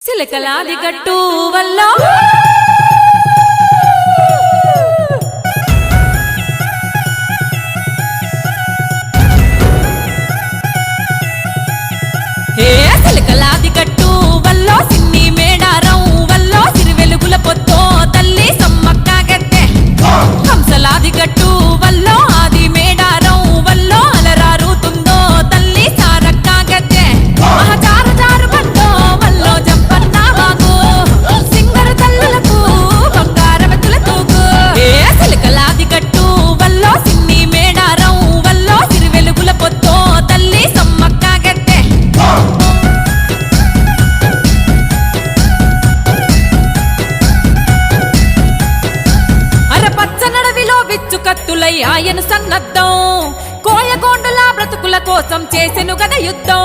చిలకలాది గట్టు వల్ల చిలకలాది గట్టు వల్ల సిన్ని మేడారం వల్ల సిరి వెలుగుల పొత్తో తల్లి సమ్మక్క గద్దె హంసలాది గట్టు వల్ల ఆది మేడారం వల్ల అలరారుతుందో తల్లి సారక్క గద్దె మహచారు జారు బండో వల్ల జంపన్న వాగు సింగరు తల్లులకు బంగారమెతుల తూగు చిలకలాది గట్టు వల్ల సిన్ని మేడారం వల్ల సిరి వెలుగుల పొత్తో తల్లి సమ్మక్క గద్దె పచ్చనడవిలో విచ్చు కత్తులై ఆయను సన్నద్ధం కోయగోండుల బ్రతుకుల కోసం చేసెను గద యుద్ధం